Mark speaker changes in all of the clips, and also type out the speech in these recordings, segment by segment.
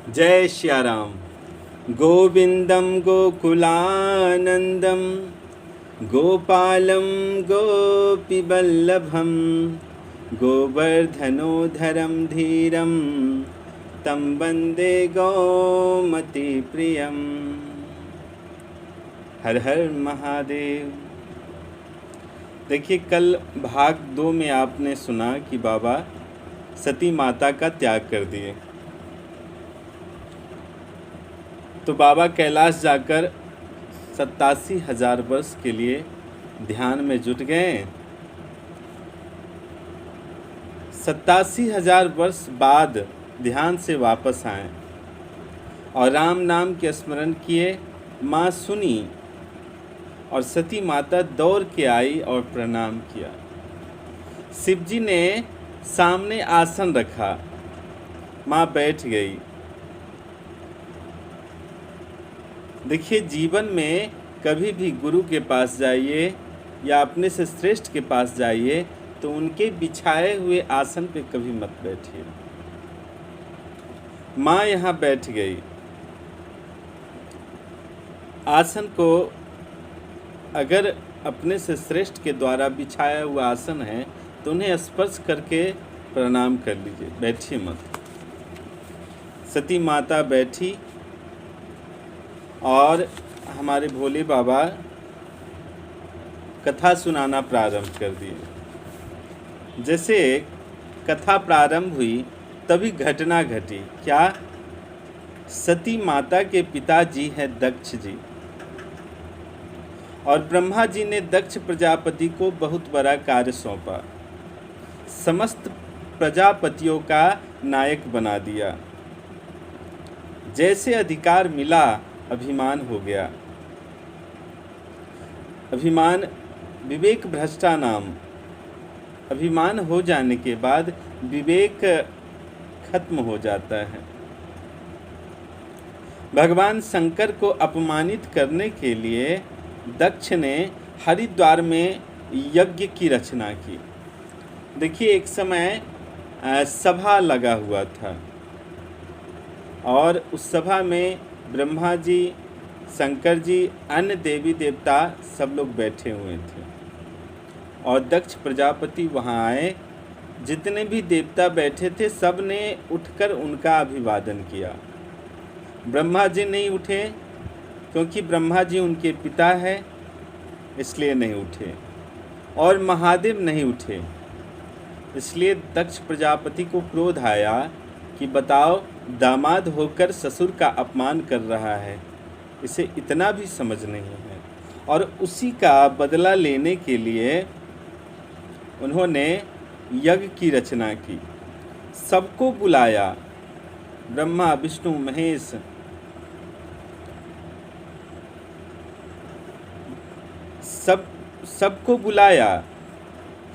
Speaker 1: जय श्या राम। गोविंदम गोकुलानंदम गोपालम गोपीवल्लभम गोवर्धनोधरम धीरम तम वंदे गौमती प्रियम। हर हर महादेव। देखिए, कल भाग 2 में आपने सुना कि बाबा सती माता का त्याग कर दिए। तो बाबा कैलाश जाकर 87,000 वर्ष के लिए ध्यान में जुट गए। 87,000 वर्ष बाद ध्यान से वापस आए और राम नाम के स्मरण किए। माँ सुनी और सती माता दौड़ के आई और प्रणाम किया। शिव जी ने सामने आसन रखा, माँ बैठ गई। देखिए, जीवन में कभी भी गुरु के पास जाइए या अपने से श्रेष्ठ के पास जाइए तो उनके बिछाए हुए आसन पे कभी मत बैठिए। माँ यहाँ बैठ गई। आसन को अगर अपने से श्रेष्ठ के द्वारा बिछाया हुआ आसन है तो उन्हें स्पर्श करके प्रणाम कर लीजिए, बैठिए मत। सती माता बैठी और हमारे भोले बाबा कथा सुनाना प्रारंभ कर दिए। जैसे कथा प्रारंभ हुई तभी घटना घटी। क्या? सती माता के पिताजी हैं दक्ष जी, और ब्रह्मा जी ने दक्ष प्रजापति को बहुत बड़ा कार्य सौंपा, समस्त प्रजापतियों का नायक बना दिया। जैसे अधिकार मिला, अभिमान हो गया। अभिमान विवेक भ्रष्टा नाम। अभिमान हो जाने के बाद विवेक खत्म हो जाता है। भगवान शंकर को अपमानित करने के लिए दक्ष ने हरिद्वार में यज्ञ की रचना की। देखिए, एक समय सभा लगा हुआ था और उस सभा में ब्रह्मा जी, शंकर जी, अन्य देवी देवता सब लोग बैठे हुए थे और दक्ष प्रजापति वहाँ आए। जितने भी देवता बैठे थे सब ने उठकर उनका अभिवादन किया। ब्रह्मा जी नहीं उठे क्योंकि ब्रह्मा जी उनके पिता है, इसलिए नहीं उठे, और महादेव नहीं उठे। इसलिए दक्ष प्रजापति को क्रोध आया कि बताओ, दामाद होकर ससुर का अपमान कर रहा है, इसे इतना भी समझ नहीं है। और उसी का बदला लेने के लिए उन्होंने यज्ञ की रचना की। सबको बुलाया, ब्रह्मा विष्णु महेश, सबको बुलाया।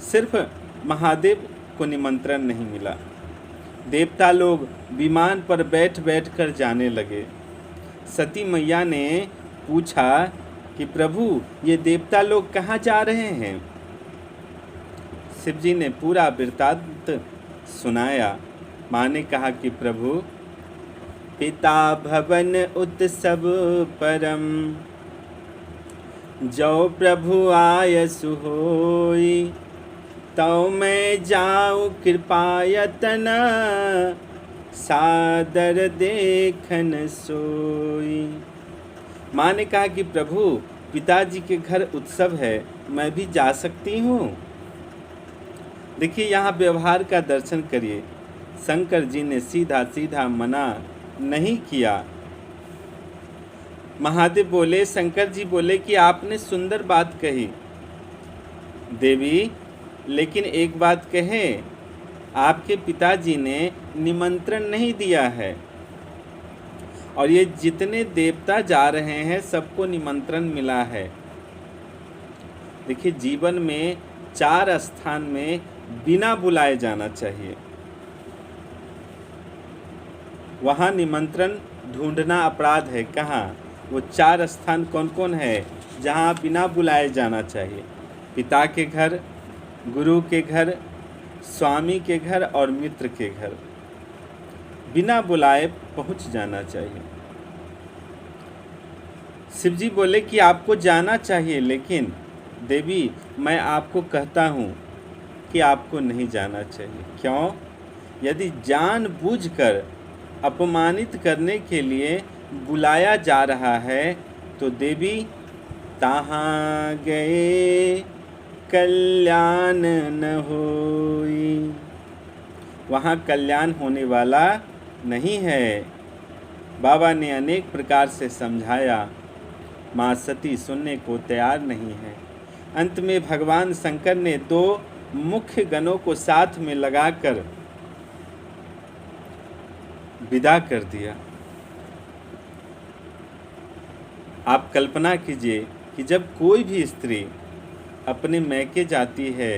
Speaker 1: सिर्फ महादेव को निमंत्रण नहीं मिला। देवता लोग विमान पर बैठ बैठ कर जाने लगे। सती मैया ने पूछा कि प्रभु, ये देवता लोग कहाँ जा रहे हैं? शिव जी ने पूरा वृत्तांत सुनाया। माँ ने कहा कि प्रभु, पिता भवन उत्सव परम, जो प्रभु आयसु होई, तो मैं जाऊँ कृपायतन, सादर देखन सोई। माँ ने कहा कि प्रभु, पिताजी के घर उत्सव है, मैं भी जा सकती हूँ? देखिए, यहाँ व्यवहार का दर्शन करिए। शंकर जी ने सीधा सीधा मना नहीं किया। महादेव बोले, शंकर जी बोले कि आपने सुंदर बात कही देवी, लेकिन एक बात कहें, आपके पिताजी ने निमंत्रण नहीं दिया है और ये जितने देवता जा रहे हैं सबको निमंत्रण मिला है। देखिए, जीवन में 4 स्थान में बिना बुलाए जाना चाहिए। वहाँ निमंत्रण ढूंढना अपराध है। कहाँ? वो 4 स्थान कौन कौन है जहाँ बिना बुलाए जाना चाहिए? पिता के घर, गुरु के घर, स्वामी के घर और मित्र के घर। बिना बुलाए पहुंच जाना चाहिए। शिव जी बोले कि आपको जाना चाहिए, लेकिन देवी मैं आपको कहता हूँ कि आपको नहीं जाना चाहिए। क्यों? यदि जानबूझकर अपमानित करने के लिए बुलाया जा रहा है तो देवी तहाँ गए कल्याण न होई, वहाँ कल्याण होने वाला नहीं है। बाबा ने अनेक प्रकार से समझाया, माँ सती सुनने को तैयार नहीं है। अंत में भगवान शंकर ने 2 मुख्य गणों को साथ में लगाकर विदा कर दिया। आप कल्पना कीजिए कि जब कोई भी स्त्री अपने मैके जाती है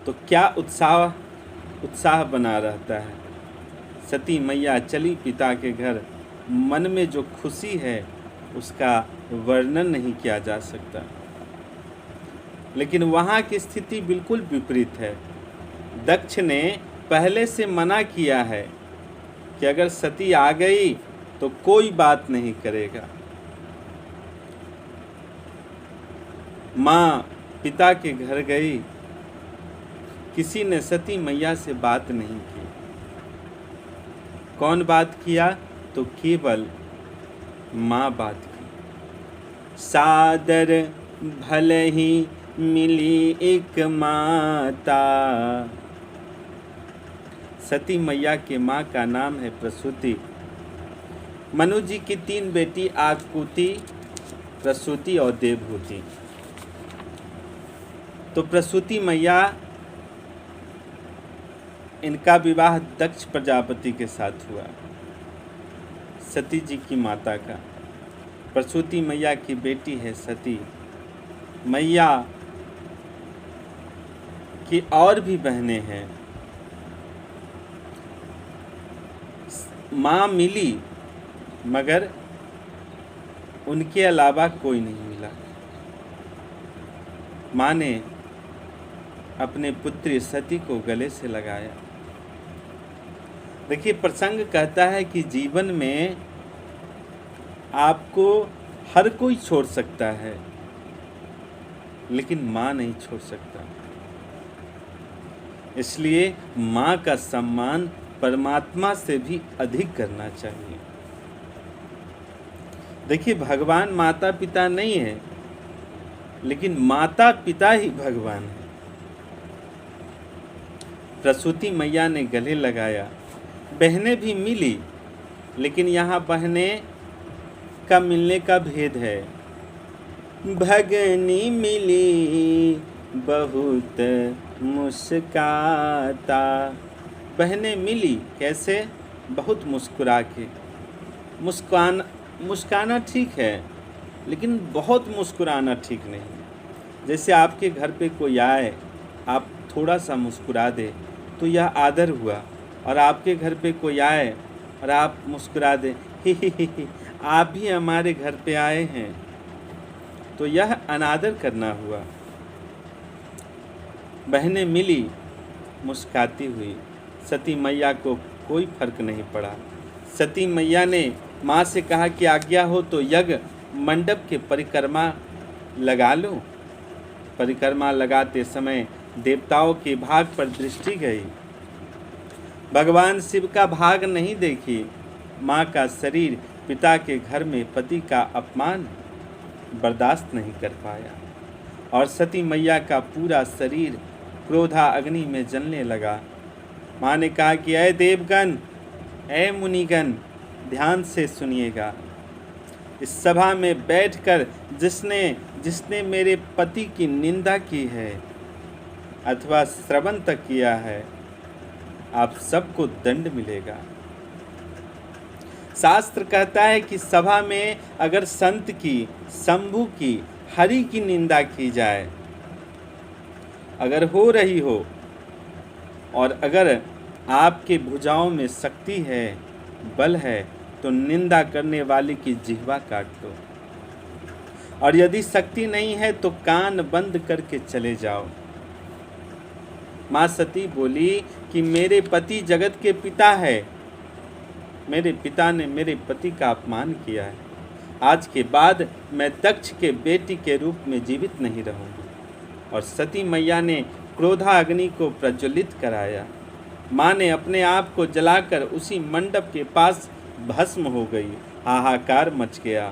Speaker 1: तो क्या उत्साह बना रहता है। सती मैया चली पिता के घर, मन में जो खुशी है उसका वर्णन नहीं किया जा सकता। लेकिन वहाँ की स्थिति बिल्कुल विपरीत है। दक्ष ने पहले से मना किया है कि अगर सती आ गई तो कोई बात नहीं करेगा। माँ पिता के घर गई, किसी ने सती मैया से बात नहीं की। कौन बात किया? तो केवल माँ बात की। सादर भले ही मिली एक माता। सती मैया के माँ का नाम है प्रसूति। मनु जी की 3 बेटी आकुति, प्रसूति और देवहूति। तो प्रसूति मैया, इनका विवाह दक्ष प्रजापति के साथ हुआ, सती जी की माता का। प्रसूति मैया की बेटी है सती। मैया की और भी बहनें हैं। माँ मिली मगर उनके अलावा कोई नहीं मिला। माँ ने अपने पुत्री सती को गले से लगाया। देखिए, प्रसंग कहता है कि जीवन में आपको हर कोई छोड़ सकता है, लेकिन माँ नहीं छोड़ सकता। इसलिए माँ का सम्मान परमात्मा से भी अधिक करना चाहिए। देखिए, भगवान माता पिता नहीं है, लेकिन माता पिता ही भगवान है। प्रसूति मैया ने गले लगाया। बहनें भी मिली, लेकिन यहाँ बहनें का मिलने का भेद है। भगनी मिली बहुत मुस्काता। बहनें मिली कैसे? बहुत मुस्कुरा के। मुस्काना ठीक है, लेकिन बहुत मुस्कुराना ठीक नहीं। जैसे आपके घर पे कोई आए, आप थोड़ा सा मुस्कुरा दे तो यह आदर हुआ, और आपके घर पे कोई आए और आप मुस्कुरा दें, ही आप भी हमारे घर पे आए हैं, तो यह अनादर करना हुआ। बहनें मिली मुस्काती हुई। सती मैया को कोई फर्क नहीं पड़ा। सती मैया ने माँ से कहा कि आज्ञा हो तो यज्ञ मंडप के परिक्रमा लगा लूं। परिक्रमा लगाते समय देवताओं के भाग पर दृष्टि गई। भगवान शिव का भाग नहीं देखी। माँ का शरीर पिता के घर में पति का अपमान बर्दाश्त नहीं कर पाया, और सती मैया का पूरा शरीर क्रोधा अग्नि में जलने लगा। माँ ने कहा कि ऐ देवगण, ऐ मुनिगण, ध्यान से सुनिएगा। इस सभा में बैठकर जिसने मेरे पति की निंदा की है अथवा श्रवण तक किया है, आप सबको दंड मिलेगा। शास्त्र कहता है कि सभा में अगर संत की, शंभु की, हरि की निंदा की जाए, अगर हो रही हो, और अगर आपके भुजाओं में शक्ति है, बल है, तो निंदा करने वाले की जिह्वा काट लो, और यदि शक्ति नहीं है तो कान बंद करके चले जाओ। माँ सती बोली कि मेरे पति जगत के पिता है, मेरे पिता ने मेरे पति का अपमान किया है। आज के बाद मैं दक्ष के बेटी के रूप में जीवित नहीं रहूँगी। और सती मैया ने क्रोधाग्नि को प्रज्वलित कराया। माँ ने अपने आप को जलाकर उसी मंडप के पास भस्म हो गई। हाहाकार मच गया।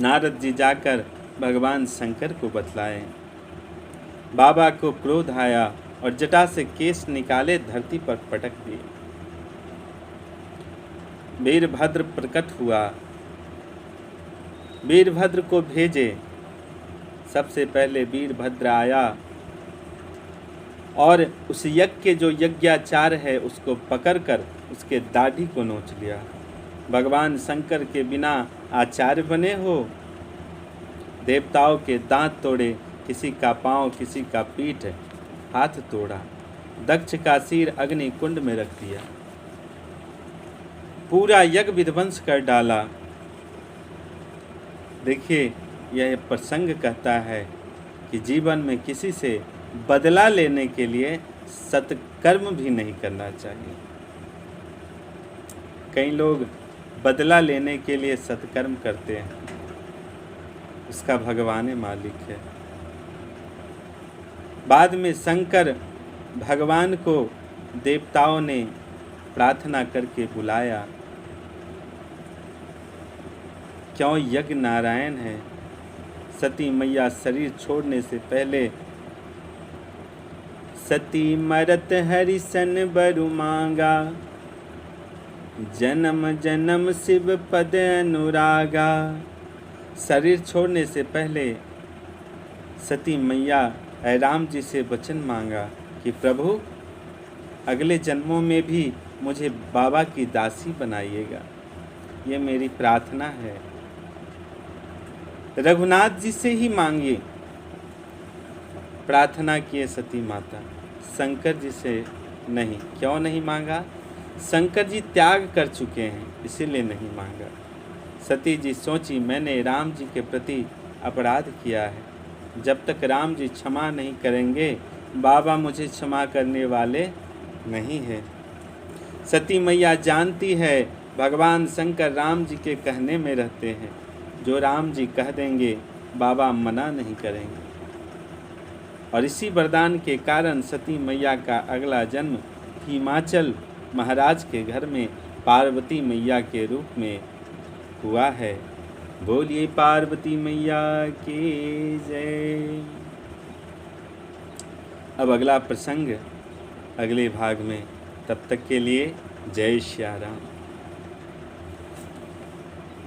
Speaker 1: नारद जी जाकर भगवान शंकर को बतलाए। बाबा को क्रोध आया और जटा से केश निकाले धरती पर पटक दिए। वीरभद्र प्रकट हुआ। वीरभद्र को भेजे। सबसे पहले वीरभद्र आया और उस यज्ञ के जो यज्ञाचार है उसको पकड़कर उसके दाढ़ी को नोच लिया। भगवान शंकर के बिना आचार्य बने हो। देवताओं के दांत तोड़े, किसी का पांव, किसी का पीठ, हाथ तोड़ा। दक्ष का सिर अग्नि कुंड में रख दिया। पूरा यज्ञ विध्वंस कर डाला। देखिए, यह प्रसंग कहता है कि जीवन में किसी से बदला लेने के लिए सत्कर्म भी नहीं करना चाहिए। कई लोग बदला लेने के लिए सत्कर्म करते हैं, उसका भगवान ही मालिक है। बाद में शंकर भगवान को देवताओं ने प्रार्थना करके बुलाया। क्यों? यज्ञ नारायण है। सती मैया शरीर छोड़ने से पहले सती मरत हरिसन बरु मांगा, जन्म जन्म शिव पद अनुरागा। शरीर छोड़ने से पहले सती मैया राम जी से वचन मांगा कि प्रभु अगले जन्मों में भी मुझे बाबा की दासी बनाइएगा, ये मेरी प्रार्थना है। रघुनाथ जी से ही मांगिए, प्रार्थना किए सती माता, शंकर जी से नहीं। क्यों नहीं मांगा? शंकर जी त्याग कर चुके हैं, इसीलिए नहीं मांगा। सती जी सोची, मैंने राम जी के प्रति अपराध किया है, जब तक राम जी क्षमा नहीं करेंगे बाबा मुझे क्षमा करने वाले नहीं है। सती मैया जानती है भगवान शंकर राम जी के कहने में रहते हैं, जो राम जी कह देंगे बाबा मना नहीं करेंगे। और इसी वरदान के कारण सती मैया का अगला जन्म हिमाचल महाराज के घर में पार्वती मैया के रूप में हुआ है। बोलिए पार्वती मैया की जय। अब अगला प्रसंग अगले भाग में, तब तक के लिए जय श्री राम।